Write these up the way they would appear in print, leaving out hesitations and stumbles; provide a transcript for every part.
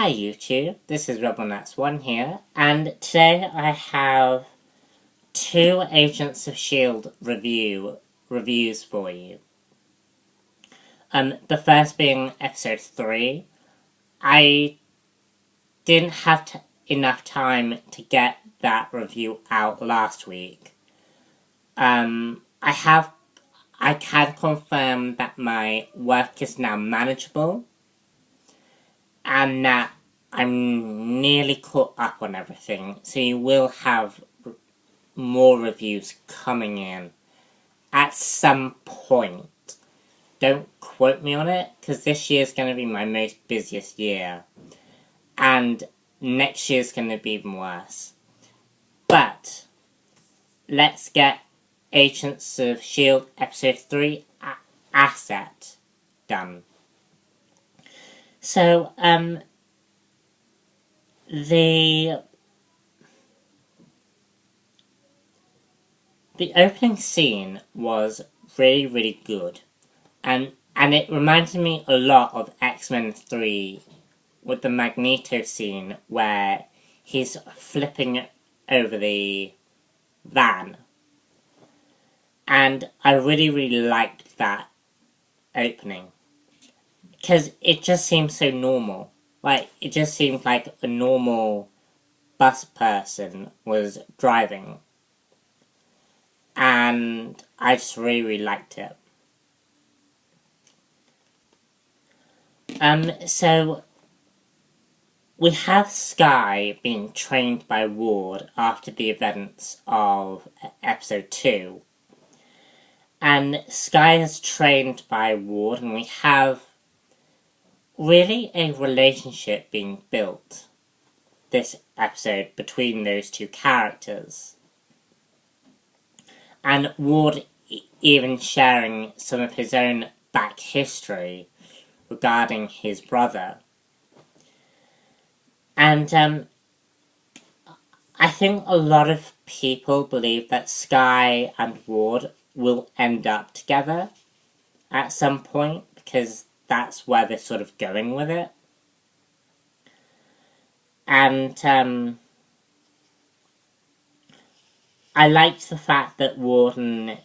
Hi YouTube, this is RebelNuts1 here, and today I have two Agents of S.H.I.E.L.D. reviews for you. The first being episode 3. I didn't have enough time to get that review out last week. I can confirm that my work is now manageable, and that I'm nearly caught up on everything, so you will have more reviews coming in at some point. Don't quote me on it, because this year is going to be my most busiest year, and next year is going to be even worse. But let's get Agents of S.H.I.E.L.D. episode 3 Asset done. So, the opening scene was really good, and it reminded me a lot of X-Men 3 with the Magneto scene where he's flipping over the van. And I really liked that opening, because it just seemed so normal. Like, it just seemed like a normal bus person was driving. And I just really liked it. So we have Skye being trained by Ward after the events of episode 2. And Skye is trained by Ward, and we have really a relationship being built this episode between those two characters. And Ward even sharing some of his own back history regarding his brother. And I think a lot of people believe that Skye and Ward will end up together at some point, because that's where they're sort of going with it. And I liked the fact that Warden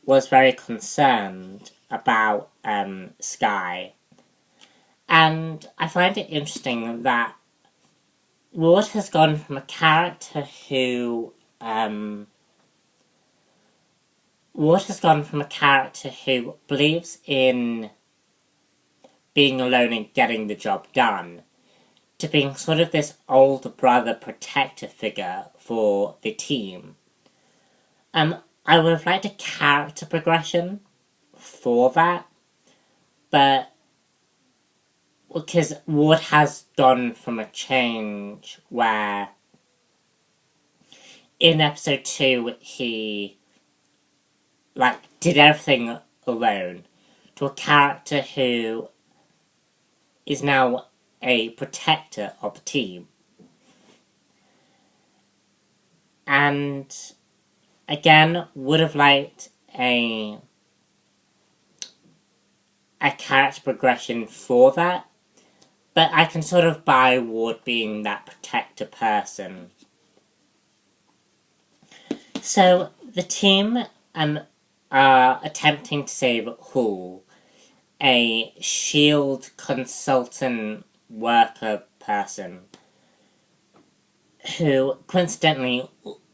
was very concerned about Skye. And I find it interesting that Ward has gone from a character who believes in being alone and getting the job done, to being sort of this older brother protector figure for the team. I would have liked a character progression for that, but because Ward has gone from a change where in episode 2 he did everything alone, to a character who is now a protector of the team. And again, would have liked a character progression for that, but I can sort of buy Ward being that protector person. So the team are attempting to save Hall, a S.H.I.E.L.D. consultant worker person who coincidentally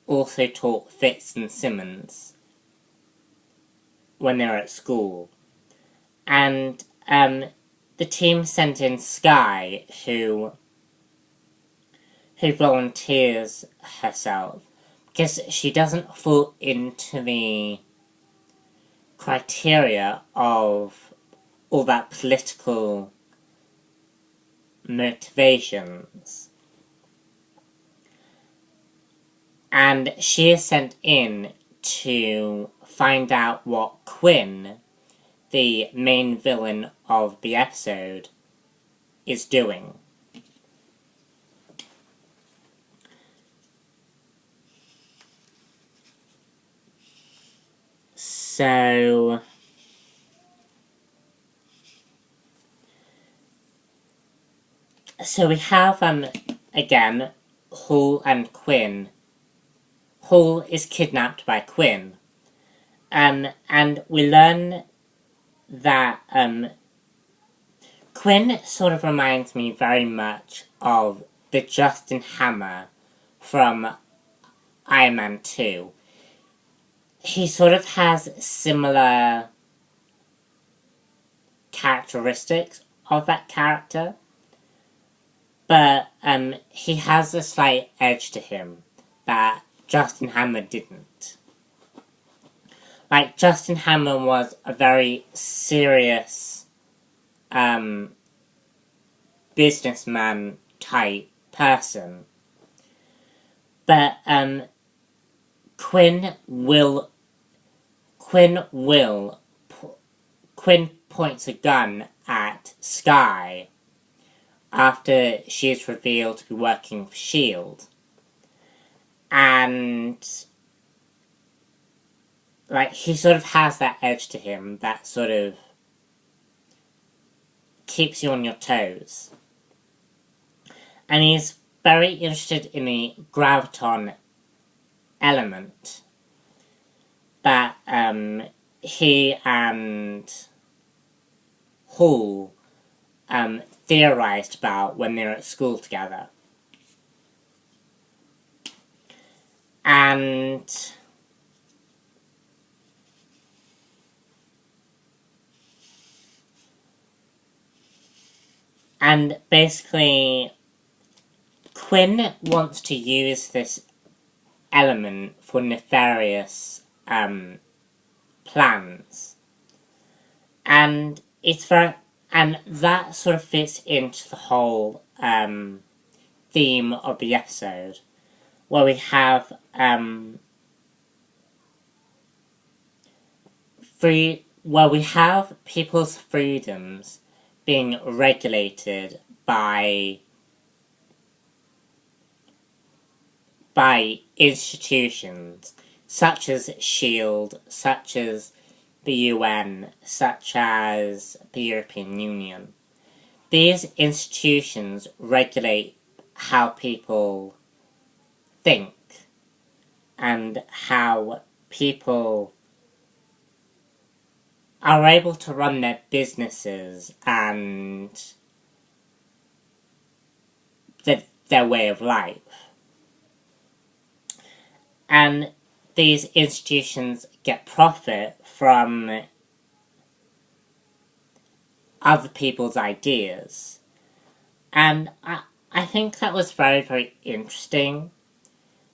also taught Fitz and Simmons when they were at school. And the team sent in Skye, who volunteers herself because she doesn't fall into the criteria of all that political motivations. And she is sent in to find out what Quinn, the main villain of the episode, is doing. So So we have, again, Hull and Quinn. Hull is kidnapped by Quinn. And we learn that, Quinn sort of reminds me very much of the Justin Hammer from Iron Man 2. He sort of has similar characteristics of that character, but he has a slight edge to him that Justin Hammer didn't. Like, Justin Hammer was a very serious businessman type person, but Quinn points a gun at Skye after she is revealed to be working for S.H.I.E.L.D. And, like, he sort of has that edge to him that sort of keeps you on your toes. And he's very interested in the Graviton element that he and Hull theorized about when they were at school together. And basically, Quinn wants to use this element for nefarious plans. And that sort of fits into the whole theme of the episode, where we have people's freedoms being regulated by institutions such as S.H.I.E.L.D., such as the UN, such as the European Union. These institutions regulate how people think and how people are able to run their businesses and their way of life. And these institutions get profit from other people's ideas. And I think that was very, very interesting,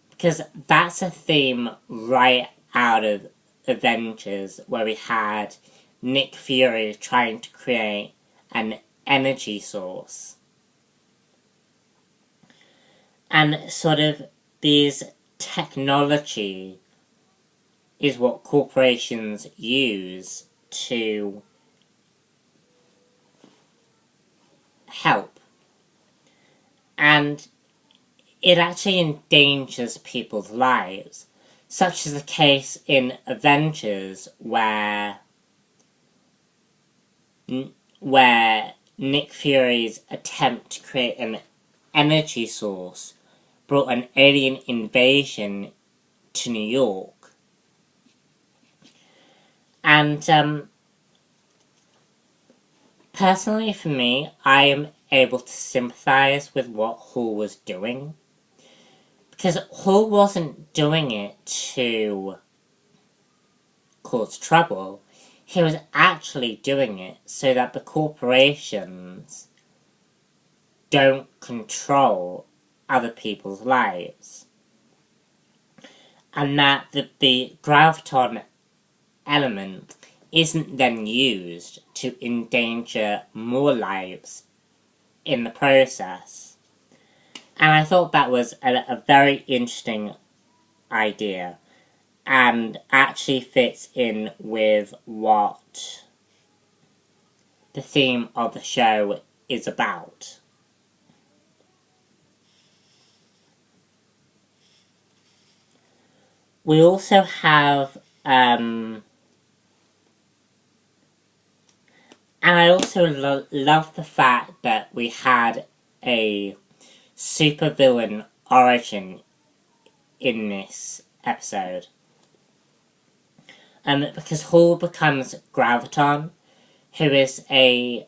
because that's a theme right out of Avengers, where we had Nick Fury trying to create an energy source. And sort of these technology is what corporations use to help. And it actually endangers people's lives, such as the case in Avengers where Nick Fury's attempt to create an energy source brought an alien invasion to New York. And personally for me, I am able to sympathize with what Hull was doing, because Hull wasn't doing it to cause trouble. He was actually doing it so that the corporations don't control other people's lives. And that the Graviton element isn't then used to endanger more lives in the process. And I thought that was a very interesting idea, and actually fits in with what the theme of the show is about. We also have, and I also love the fact that we had a supervillain origin in this episode. Because Hall becomes Graviton, who is he's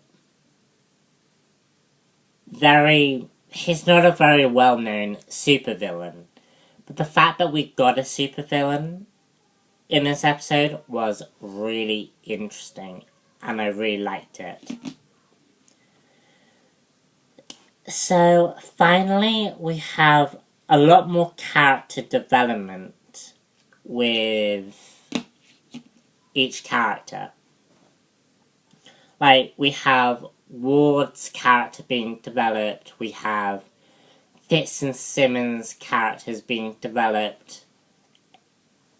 not a very well-known supervillain. But the fact that we got a supervillain in this episode was really interesting, and I really liked it. So, finally, we have a lot more character development with each character. Like, we have Ward's character being developed, we have Fitz and Simmons' characters being developed,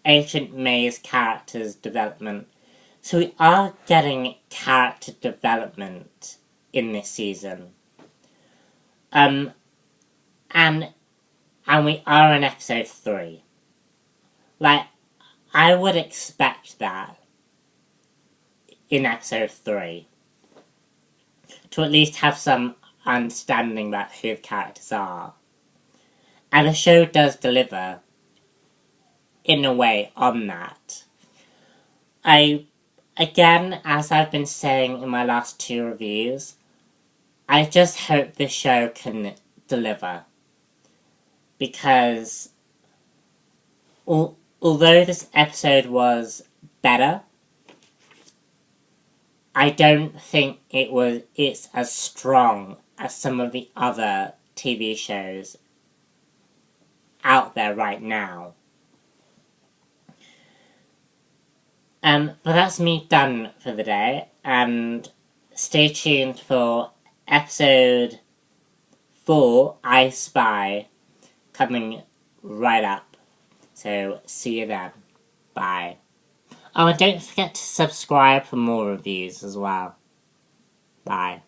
Agent May's character's development. So we are getting character development in this season. And we are in episode 3. Like, I would expect that in episode 3. To at least have some understanding about who the characters are. And the show does deliver, in a way, on that. Again, as I've been saying in my last 2 reviews, I just hope the show can deliver. Because although this episode was better, I don't think it's as strong as some of the other TV shows out there right now. But that's me done for the day, and stay tuned for episode 4, I Spy, coming right up. So, see you then. Bye. Oh, and don't forget to subscribe for more reviews as well. Bye.